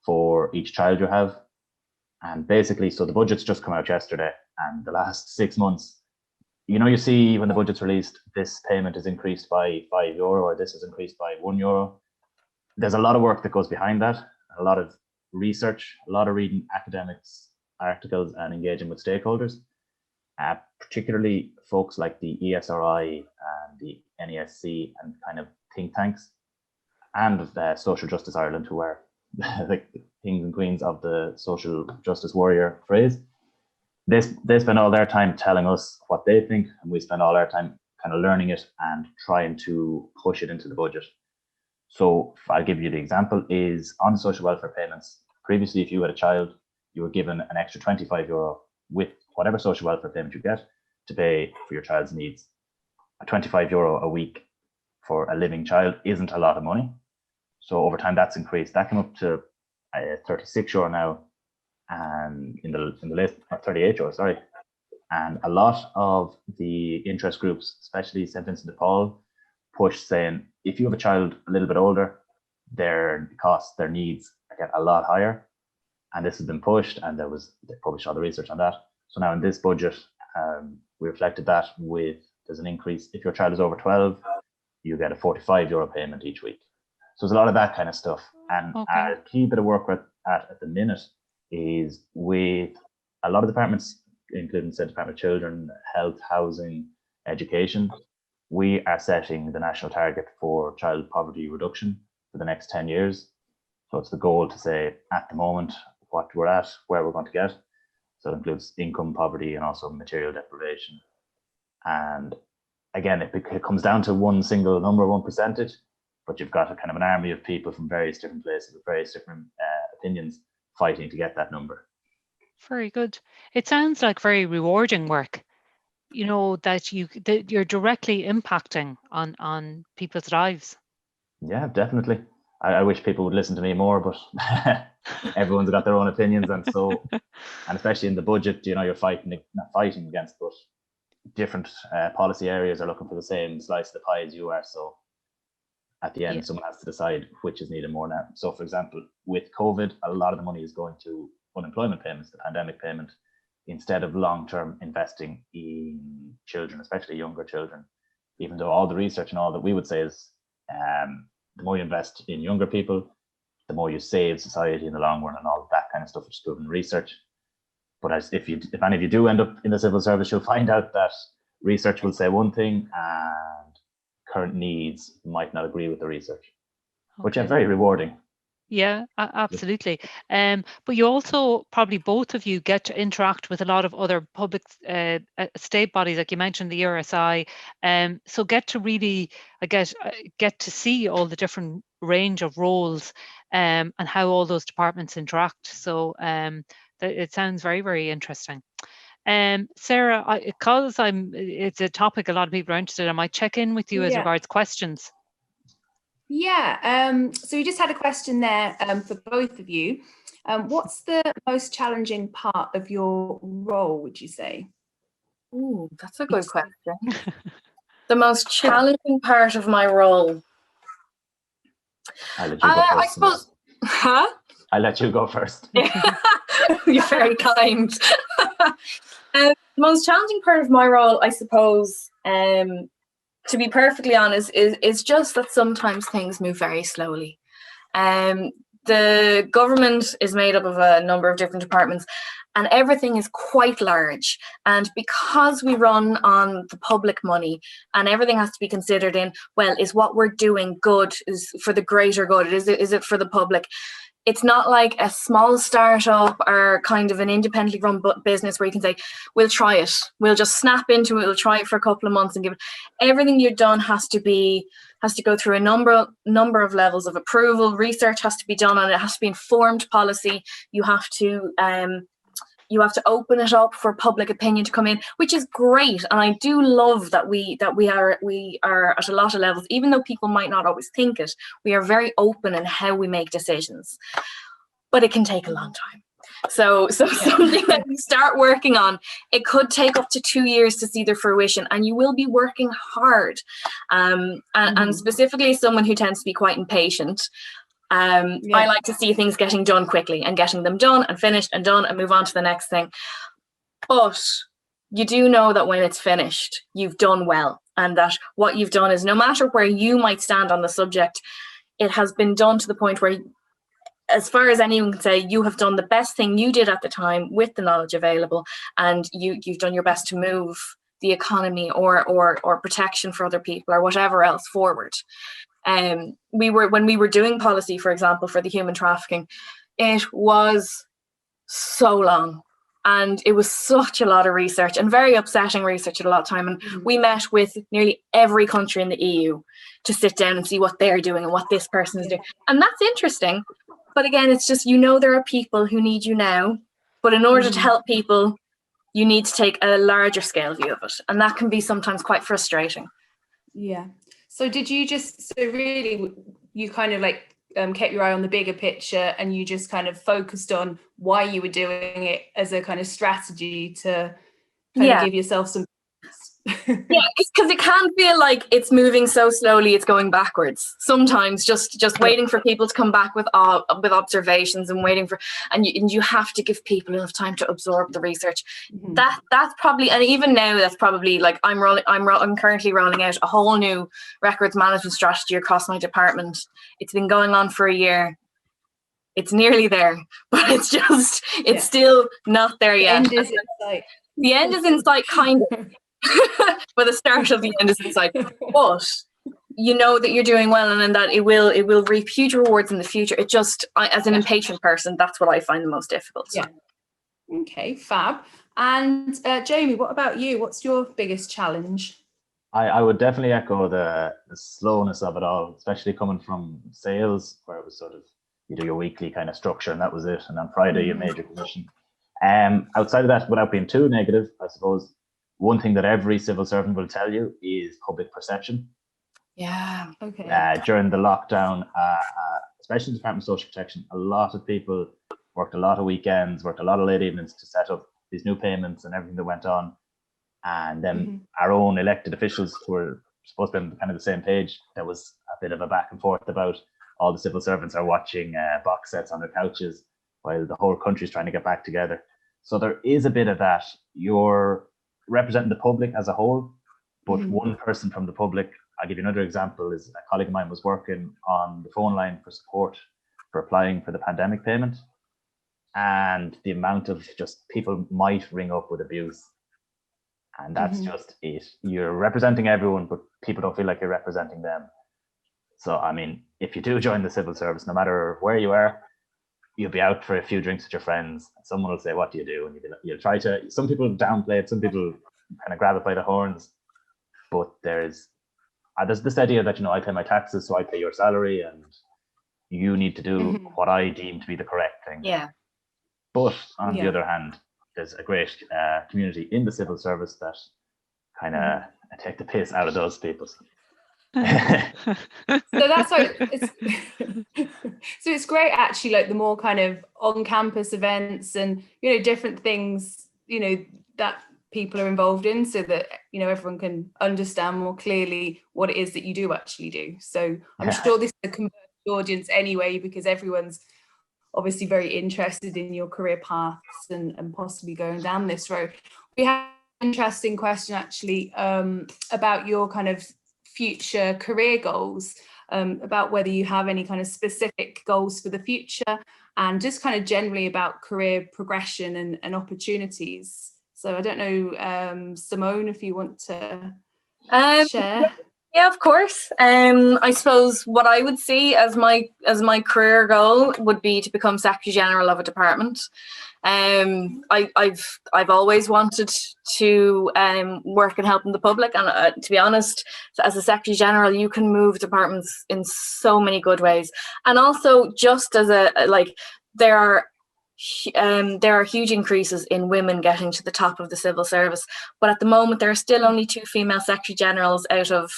for each child you have. And basically, so the budget's just come out yesterday, and the last 6 months, you know, you see when the budget's released, this payment is increased by €5 or this is increased by €1. There's a lot of work that goes behind that, a lot of research, a lot of reading academics, articles, and engaging with stakeholders, particularly folks like the ESRI and the NESC and kind of think tanks, and Social Justice Ireland, who are like the kings and queens of the social justice warrior phrase. They spend all their time telling us what they think, and we spend all our time kind of learning it and trying to push it into the budget. So I'll give you the example is on social welfare payments. Previously, if you had a child, you were given an extra €25 with whatever social welfare payment you get to pay for your child's needs. A €25 a week for a living child isn't a lot of money. So over time, that's increased. That came up to €36 now, and in the list, or €38, sorry. And a lot of the interest groups, especially St. Vincent de Paul, push saying if you have a child a little bit older, their costs, their needs get a lot higher. And this has been pushed, and they published all the research on that. So now in this budget, we reflected that with, there's an increase. If your child is over 12, you get a €45 payment each week. So there's a lot of that kind of stuff. And a key bit of work we're at the minute is with a lot of departments, including the Department of Children, Health, Housing, Education. We are setting the national target for child poverty reduction for the next 10 years. So it's the goal to say at the moment what we're at, where we're going to get. So it includes income poverty and also material deprivation. And again, it comes down to one single number, one percentage, but you've got a kind of an army of people from various different places with various different opinions fighting to get that number. Very good. It sounds like very rewarding work, you know, that you're directly impacting on people's lives. Yeah, definitely. I wish people would listen to me more, but everyone's got their own opinions, and especially in the budget, you know, you're not fighting against, but different policy areas are looking for the same slice of the pie as you are. So at the end, someone has to decide which is needed more now. So, for example, with COVID, a lot of the money is going to unemployment payments, the pandemic payment, instead of long-term investing in children, especially younger children. Even though all the research and all that we would say is the more you invest in younger people, the more you save society in the long run, and all that kind of stuff, which is proven research. But if any of you do end up in the civil service, you'll find out that research will say one thing and current needs might not agree with the research, which is very rewarding. Yeah, absolutely. But you also, probably both of you, get to interact with a lot of other public state bodies, like you mentioned the ERSI. So get to really, I guess, get to see all the different range of roles and how all those departments interact. So it sounds very, very interesting. Sarah, because it's a topic a lot of people are interested in, I might check in with you as regards questions. Yeah, so we just had a question there for both of you. What's the most challenging part of your role, would you say? Ooh, that's a good question. The most challenging part of my role. I'll let you go first. I suppose. Huh? I'll let you go first. You're very kind. The most challenging part of my role, I suppose, to be perfectly honest, is just that sometimes things move very slowly. the government is made up of a number of different departments, and everything is quite large. And because we run on the public money, and everything has to be considered in, well, is what we're doing good, is for the greater good, is it for the public? It's not like a small startup or kind of an independently run business where you can say, we'll try it, we'll just snap into it, we'll try it for a couple of months and give it. Everything you've done has to go through a number of levels of approval. Research has to be done on it. It has to be informed policy. You have to open it up for public opinion to come in, which is great. And I do love that we are at a lot of levels, even though people might not always think it, we are very open in how we make decisions. But it can take a long time. So something that you start working on, it could take up to 2 years to see the fruition, and you will be working hard. And specifically as someone who tends to be quite impatient, I like to see things getting done quickly and getting them done and finished and done and move on to the next thing. But you do know that when it's finished, you've done well, and that what you've done is, no matter where you might stand on the subject, it has been done to the point where, as far as anyone can say, you have done the best thing you did at the time with the knowledge available, and you've done your best to move the economy or protection for other people or whatever else forward. When we were doing policy, for example, for the human trafficking, it was so long, and it was such a lot of research, and very upsetting research at a lot of time. And we met with nearly every country in the EU to sit down and see what they're doing and what this person is doing. And that's interesting. But again, it's just, there are people who need you now, but in order to help people, you need to take a larger scale view of it. And that can be sometimes quite frustrating. Yeah. So really you kind of like kept your eye on the bigger picture, and you just kind of focused on why you were doing it as a kind of strategy to kind of give yourself some. Yeah, because it can feel like it's moving so slowly, it's going backwards. Sometimes just waiting for people to come back with observations and waiting for, and you have to give people enough time to absorb the research. That's probably, and even now that's probably like, I'm currently rolling out a whole new records management strategy across my department. It's been going on for a year. It's nearly there, but it's still not there yet. The end is in sight. The end is in sight, kind of. But the start of the end is inside. But you know that you're doing well, and that it will reap huge rewards in the future. It just, as an impatient person, that's what I find the most difficult. Yeah. Okay, fab. And Jamie, what about you? What's your biggest challenge? I would definitely echo the slowness of it all, especially coming from sales, where it was sort of, you do your weekly kind of structure and that was it, and on Friday you made your commission. Outside of that, without being too negative, I suppose one thing that every civil servant will tell you is public perception. Yeah. Okay. During the lockdown, especially in the Department of Social Protection, a lot of people worked a lot of weekends, worked a lot of late evenings to set up these new payments and everything that went on. And then our own elected officials who were supposed to be on kind of the same page, there was a bit of a back and forth about all the civil servants are watching box sets on their couches while the whole country is trying to get back together. So there is a bit of that. You're representing the public as a whole, but one person from the public, I'll give you another example, is a colleague of mine was working on the phone line for support for applying for the pandemic payment, and the amount of just people might ring up with abuse, and that's just it. You're representing everyone, but people don't feel like you're representing them. So I mean, if you do join the civil service, no matter where you are, you'll be out for a few drinks with your friends. Someone will say, "What do you do?" And you'll try to. Some people downplay it. Some people kind of grab it by the horns. But there's this idea that, I pay my taxes, so I pay your salary, and you need to do what I deem to be the correct thing. Yeah. But on the other hand, there's a great community in the civil service that kind of take the piss out of those people. So that's why it's great actually, like the more kind of on-campus events and different things that people are involved in, so that everyone can understand more clearly what it is that you do actually do. So I'm sure this is a converged audience anyway, because everyone's obviously very interested in your career paths and possibly going down this road. We have an interesting question actually about your kind of future career goals. about whether you have any kind of specific goals for the future, and just kind of generally about career progression and opportunities. So I don't know, Simone, if you want to share. Yeah, of course. I suppose what I would see as my career goal would be to become Secretary General of a department. I've always wanted to work in helping the public, and to be honest, as a Secretary General, you can move departments in so many good ways. And also, just as there are huge increases in women getting to the top of the civil service, but at the moment there are still only 2 female Secretary Generals out of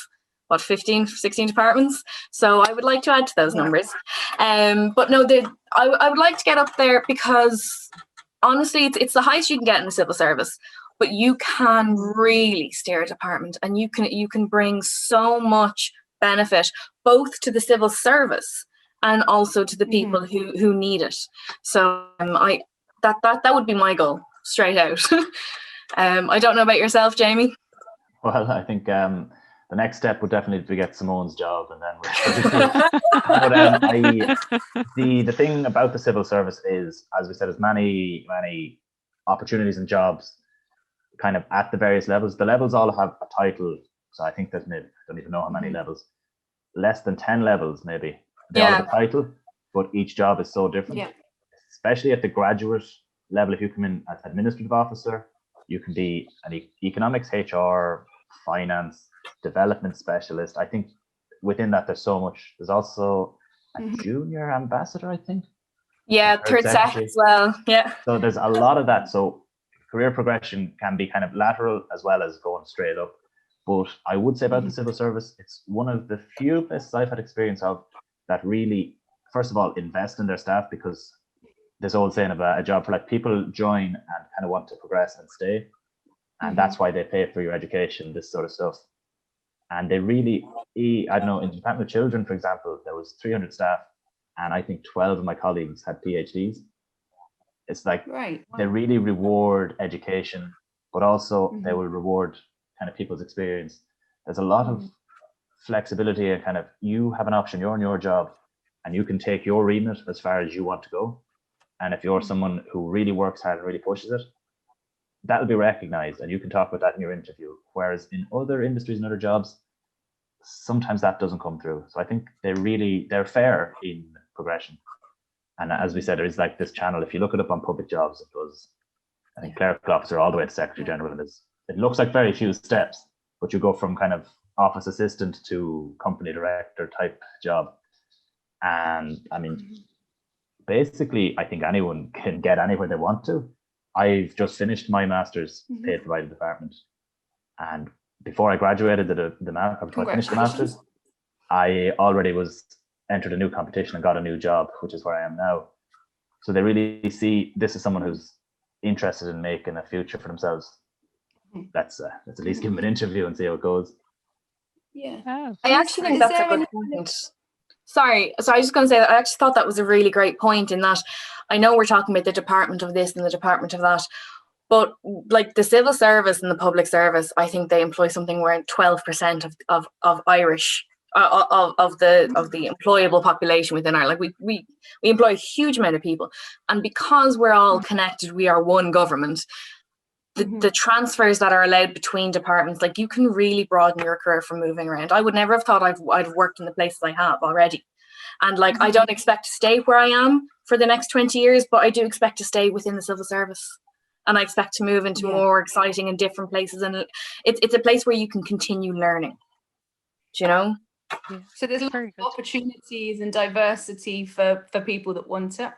15, 16 departments. So I would like to add to those numbers. But no, I would like to get up there because honestly, it's the highest you can get in the civil service, but you can really steer a department, and you can bring so much benefit both to the civil service and also to the people who need it. So that would be my goal, straight out. I don't know about yourself, Jamie. Well, I think the next step would definitely be to get Simone's job, and then the thing about the civil service is, as we said, there's many opportunities and jobs kind of at the various levels. The levels all have a title, so I think there's maybe, I don't even know how many levels, less than 10 levels maybe. They all have a title, but each job is so different. Yeah. Especially at the graduate level, if you come in as administrative officer, you can be an economics, HR, finance, development specialist. I think within that there's so much. There's also a junior ambassador, I think. Yeah, third sec as well. Yeah. So there's a lot of that. So career progression can be kind of lateral as well as going straight up. But I would say about the civil service, it's one of the few places I've had experience of that really, first of all, invest in their staff, because this old saying about a job for life, people join and kind of want to progress and stay. And that's why they pay for your education, this sort of stuff. And they really, I don't know, in the Department of Children, for example, there was 300 staff, and I think 12 of my colleagues had PhDs. It's like they really reward education, but also they will reward kind of people's experience. There's a lot of flexibility, and kind of, you have an option, you're in your job, and you can take your remit as far as you want to go. And if you're someone who really works hard and really pushes it, that'll be recognized, and you can talk about that in your interview. Whereas in other industries and other jobs, sometimes that doesn't come through. So I think they're fair in progression. And as we said, there is like this channel. If you look it up on public jobs, it goes, I think, clerical officer all the way to Secretary General. And it looks like very few steps, but you go from kind of office assistant to company director type job. And I mean, basically, I think anyone can get anywhere they want to. I've just finished my master's paid for by the department, and before I graduated before I finished the master's, I already was entered a new competition and got a new job, which is where I am now. So they really see this is someone who's interested in making a future for themselves. Let's at least give them an interview and see how it goes. Yeah, I actually think that's a good point. Sorry, so I was just going to say that I actually thought that was a really great point, in that I know we're talking about the department of this and the department of that, but like the civil service and the public service, I think they employ something around 12% of Irish of the employable population within Ireland. Like we employ a huge amount of people, and because we're all connected, we are one government. The transfers that are allowed between departments, like, you can really broaden your career from moving around. I would never have thought I'd worked in the places I have already. And like, I don't expect to stay where I am for the next 20 years, but I do expect to stay within the civil service. And I expect to move into more exciting and different places. And it's a place where you can continue learning, do you know? Yeah. So there's a lot of opportunities and diversity for people that want it.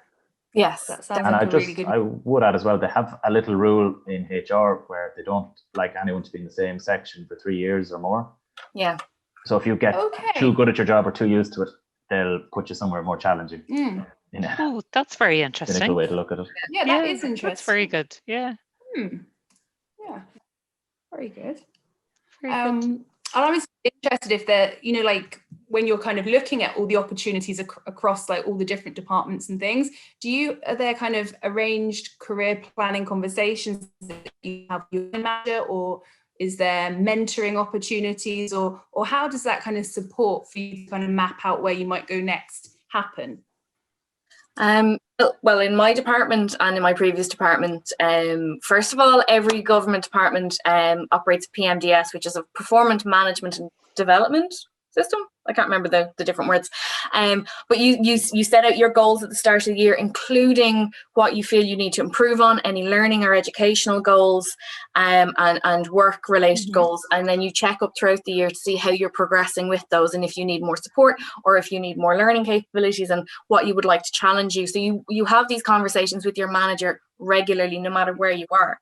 Yes, that sounds and like really good. I would add as well, they have a little rule in HR where they don't like anyone to be in the same section for 3 years or more. Yeah. So if you get too good at your job or too used to it, they'll put you somewhere more challenging. Oh, that's very interesting. Cynical way to look at it. Yeah, that is interesting. That's very good. Yeah. Yeah. Very good. Very good. And I was interested if they're, like, when you're kind of looking at all the opportunities across like all the different departments and things, are there kind of arranged career planning conversations that you have with your manager, or Is there mentoring opportunities, or how does that kind of support for you to kind of map out where you might go next happen? Well, in my department and in my previous department, first of all, every government department operates PMDS, which is a performance management and development system. I can't remember the different words. But you set out your goals at the start of the year, including what you feel you need to improve on, any learning or educational goals, and work-related goals. And then you check up throughout the year to see how you're progressing with those, and if you need more support or if you need more learning capabilities and what you would like to challenge you. So you have these conversations with your manager regularly, no matter where you are.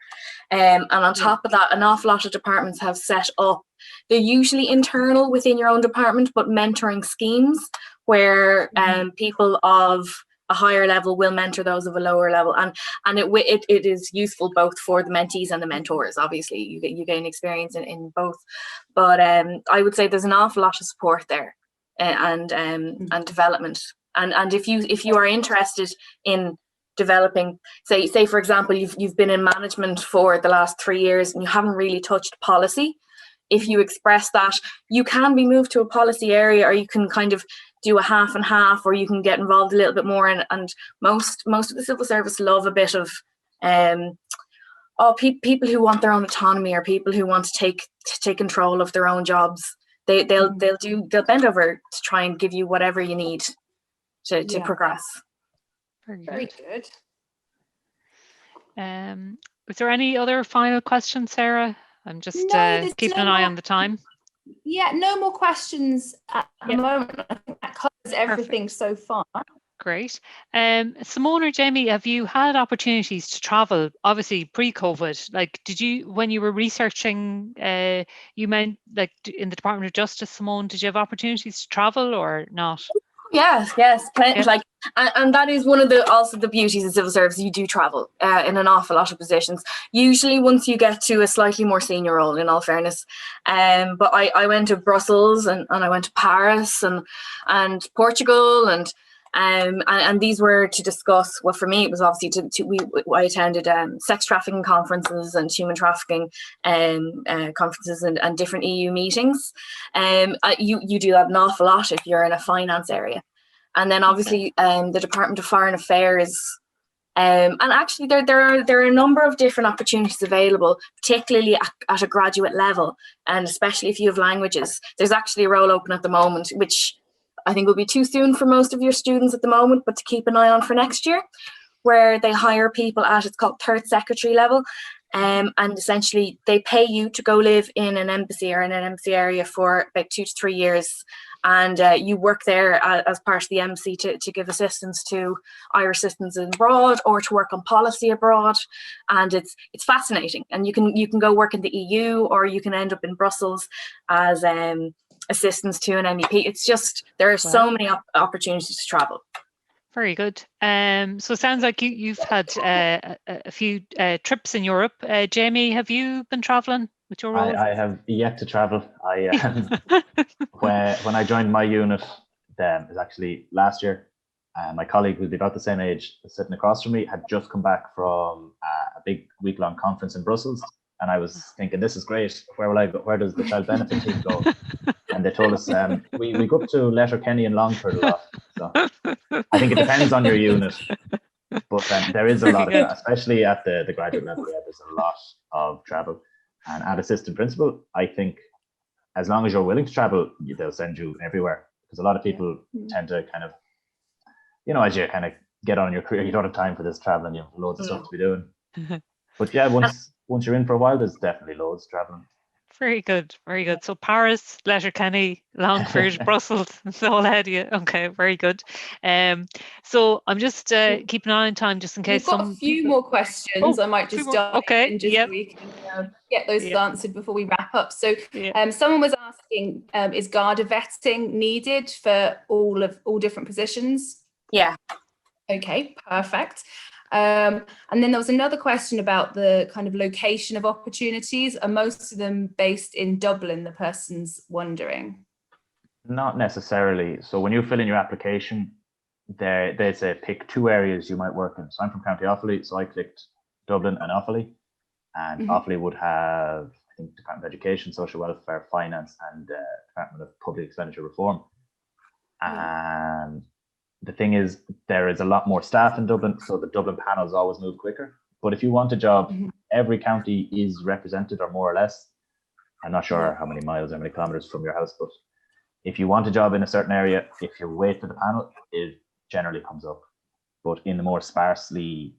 And on top of that, an awful lot of departments have set up, they're usually internal within your own department, but mentoring schemes where people of a higher level will mentor those of a lower level, and it is useful both for the mentees and the mentors. Obviously, you gain experience in both, but I would say there's an awful lot of support there, and development. And if you are interested in developing, say for example, you've been in management for the last 3 years and you haven't really touched policy. If you express that, you can be moved to a policy area, or you can kind of do a half and half, or you can get involved a little bit more. And most of the civil service love a bit of people who want their own autonomy, or people who want to take control of their own jobs. They'll bend over to try and give you whatever you need to progress. Very good. Was there any other final questions, Sarah? I'm just keeping an eye on the time. Yeah, no more questions at the moment. I think that covers everything so far. Great. Simone or Jamie, have you had opportunities to travel? Obviously, pre-COVID, like, did you, when you were researching, you meant like in the Department of Justice, Simone, did you have opportunities to travel or not? Yes, like, and that is one of the beauties of civil service. You do travel in an awful lot of positions. Usually, once you get to a slightly more senior role, in all fairness. But I went to Brussels and I went to Paris and Portugal and these were to discuss. Well, for me, it was obviously I attended sex trafficking conferences and human trafficking conferences and different EU meetings. You do that an awful lot if you're in a finance area, and then obviously the Department of Foreign Affairs. And actually, there are a number of different opportunities available, particularly at a graduate level, and especially if you have languages. There's actually a role open at the moment, which I think will be too soon for most of your students at the moment, but to keep an eye on for next year, where they hire people at, it's called third secretary level. And essentially they pay you to go live in an embassy or in an embassy area for about 2 to 3 years. And you work there as part of the embassy to give assistance to Irish citizens abroad, or to work on policy abroad. And it's fascinating. And you can go work in the EU, or you can end up in Brussels as assistance to an MEP. It's just, there are so many opportunities to travel. Very good. So it sounds like you've had a few trips in Europe. Jamie, have you been traveling with your role? I have yet to travel. When I joined my unit, it was actually last year. My colleague, who's about the same age, sitting across from me, had just come back from a big week-long conference in Brussels, and I was thinking, this is great. Where will I go? Where does the child benefit team go? And they told us we go up to Letterkenny and Longford a lot. So I think it depends on your unit, but there is a lot of, especially at the graduate level. Yeah, there's a lot of travel, and at assistant principal, I think as long as you're willing to travel, they'll send you everywhere, because a lot of people tend to kind of, as you kind of get on in your career, you don't have time for this traveling. You have loads of stuff to be doing. But yeah, once you're in for a while, there's definitely loads traveling. Very good, very good. So Paris, Letterkenny, Longford, Brussels, it's all ahead of you. Okay, very good. So I'm just keeping an eye on time, just in case. We've got a few more questions. I might just dive in just so we can get those answered before we wrap up. So someone was asking, is Garda vetting needed for all different positions? Yeah. Okay, perfect. And then there was another question about the kind of location of opportunities. Are most of them based in Dublin, the person's wondering? Not necessarily. So when you fill in your application, they say pick 2 areas you might work in. So I'm from County Offaly, so I clicked Dublin and Offaly. And Offaly would have, I think Department of Education, Social Welfare, Finance, and Department of Public Expenditure Reform. And the thing is, there is a lot more staff in Dublin, so the Dublin panels always move quicker. But if you want a job, every county is represented, or more or less. I'm not sure how many miles, how many kilometers from your house, but if you want a job in a certain area, if you wait for the panel, it generally comes up. But in the more sparsely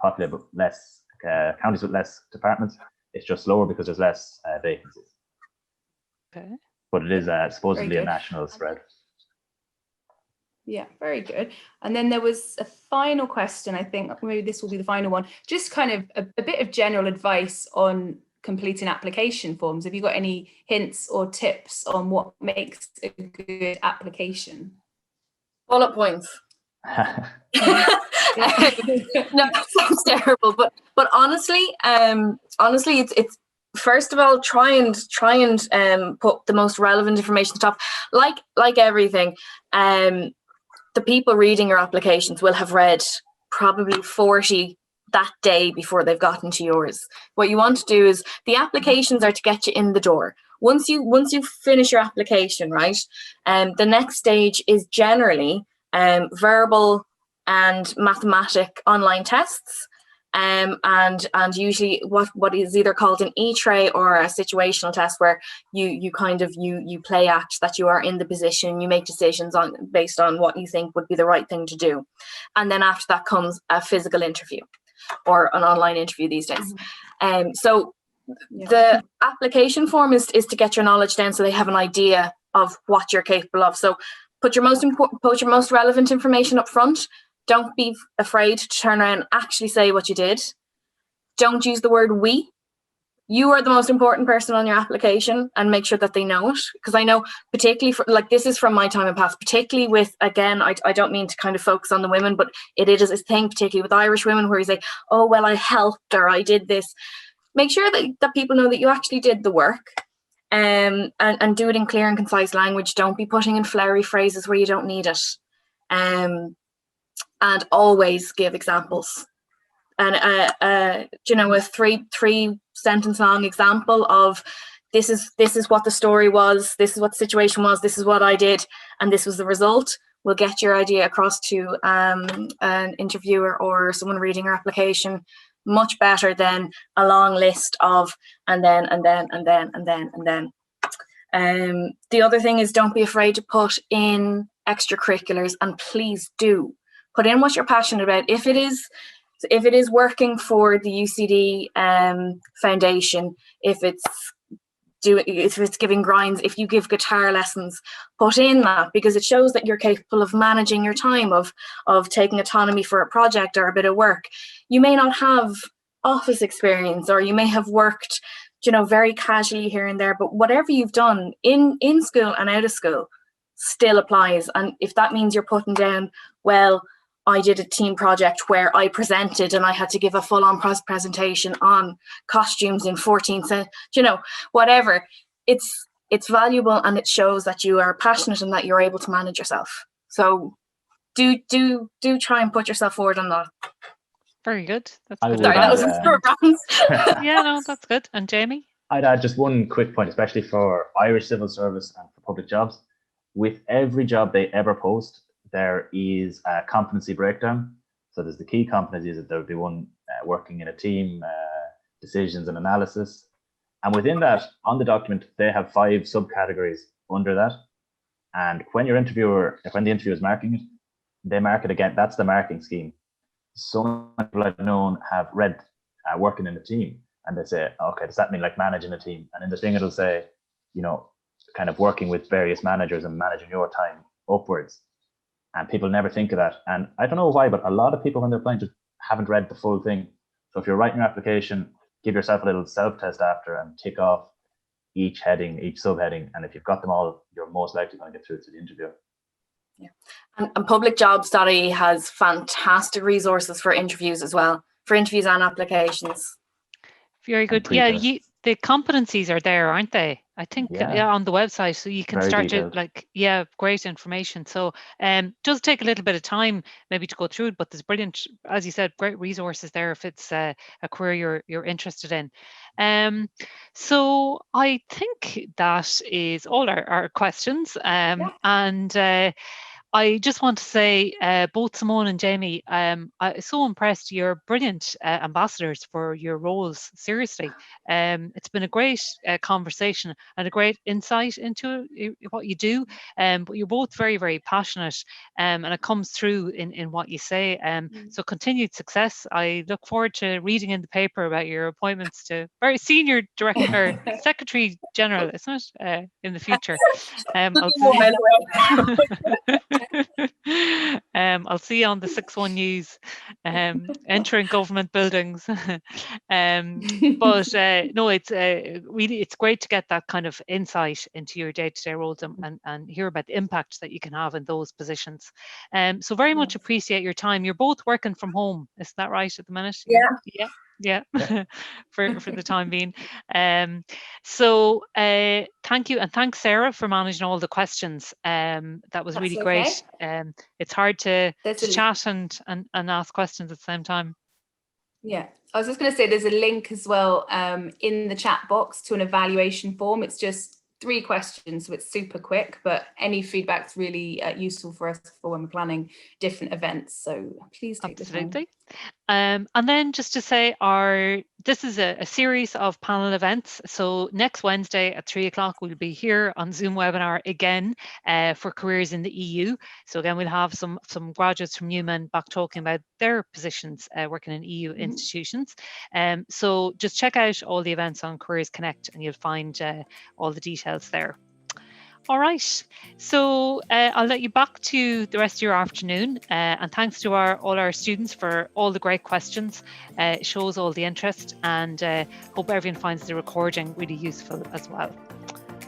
populated, but less counties with less departments, it's just slower because there's less vacancies. Okay. But it is supposedly a national spread. Yeah, very good. And then there was a final question. I think maybe this will be the final one. Just kind of a bit of general advice on completing application forms. Have you got any hints or tips on what makes a good application? Bullet points. No, that sounds terrible. But honestly, it's first of all, try and put the most relevant information at the top. Like everything, the people reading your applications will have read probably 40 that day before they've gotten to yours. What you want to do is, the applications are to get you in the door. Once you finish your application, right, the next stage is generally verbal and mathematic online tests, and usually what is either called an e-tray or a situational test, where you play act that you are in the position, you make decisions based on what you think would be the right thing to do, and then after that comes a physical interview or an online interview these days. So the application form is to get your knowledge down, so they have an idea of what you're capable of. So put your most relevant information up front. Don't be afraid to turn around and actually say what you did. Don't use the word we. You are the most important person on your application, and make sure that they know it. Because I know, particularly this is from my time in past, particularly with, again, I don't mean to kind of focus on the women, but it is a thing, particularly with Irish women, where you say, oh, well, I helped, or I did this. Make sure that people know that you actually did the work, and do it in clear and concise language. Don't be putting in flowery phrases where you don't need it. And always give examples. And a 3-sentence long example of this is what the story was, this is what the situation was, this is what I did, and this was the result, will get your idea across to an interviewer or someone reading your application much better than a long list of and then. The other thing is, don't be afraid to put in extracurriculars, and please do put in what you're passionate about. If it is working for the UCD Foundation, if it's giving grinds, if you give guitar lessons, put in that, because it shows that you're capable of managing your time, of taking autonomy for a project or a bit of work. You may not have office experience, or you may have worked, very casually here and there, but whatever you've done in school and out of school still applies. And if that means you're putting down, well, I did a team project where I presented and I had to give a full-on presentation on costumes in 14th century, whatever. It's valuable, and it shows that you are passionate and that you're able to manage yourself. So do try and put yourself forward on that. Very good. That's Sorry, good. that was a rant. Yeah, no, that's good. And Jamie? I'd add just one quick point, especially for Irish civil service and for public jobs. With every job they ever post, there is a competency breakdown. So there's the key competencies, that there would be one working in a team, decisions and analysis. And within that, on the document, they have 5 subcategories under that. And when the interviewer is marking it, they mark it again. That's the marking scheme. Some people I've known have read working in a team, and they say, okay, does that mean like managing a team? And in the thing it'll say, kind of working with various managers and managing your time upwards. And people never think of that. And I don't know why, but a lot of people when they're applying just haven't read the full thing. So if you're writing your application, give yourself a little self-test after and tick off each heading, each subheading. And if you've got them all, you're most likely going to get through to the interview. Yeah. And publicjobs.ie has fantastic resources for interviews as well, for interviews and applications. Very good. Yeah, the competencies are there, aren't they? I think on the website, so you can Very start detailed. to great information. So does take a little bit of time maybe to go through it, but there's brilliant, as you said, great resources there if it's a career you're interested in. So I think that is all our questions. And I just want to say, both Simone and Jamie, I'm so impressed. You're brilliant ambassadors for your roles. Seriously, it's been a great conversation and a great insight into what you do. But you're both very, very passionate, and it comes through in what you say. So continued success. I look forward to reading in the paper about your appointments to very senior director, Secretary General, isn't it, in the future? I'll see you on the 6-1 News, entering government buildings. But no, it's really, it's great to get that kind of insight into your day-to-day roles and hear about the impact that you can have in those positions. So very much appreciate your time. You're both working from home, is that right at the minute? Yeah. for the time being. So thank you, and thanks Sarah for managing all the questions. That was really great. It's hard to chat and ask questions at the same time. Yeah, I was just going to say there's a link as well in the chat box to an evaluation form. It's just 3 questions, so it's super quick, but any feedback's really useful for us for when we're planning different events. So please take the time. And then just to say, this is a series of panel events. So next Wednesday at 3 o'clock, we'll be here on Zoom webinar again for careers in the EU. So again, we'll have some graduates from Newman back talking about their positions working in EU institutions. So just check out all the events on Careers Connect and you'll find all the details there. All right, so I'll let you back to the rest of your afternoon, and thanks to all our students for all the great questions. It shows all the interest, and hope everyone finds the recording really useful as well.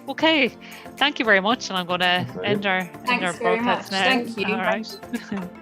Okay, thank you very much, and I'm going to end our broadcast now. Thank you. All right.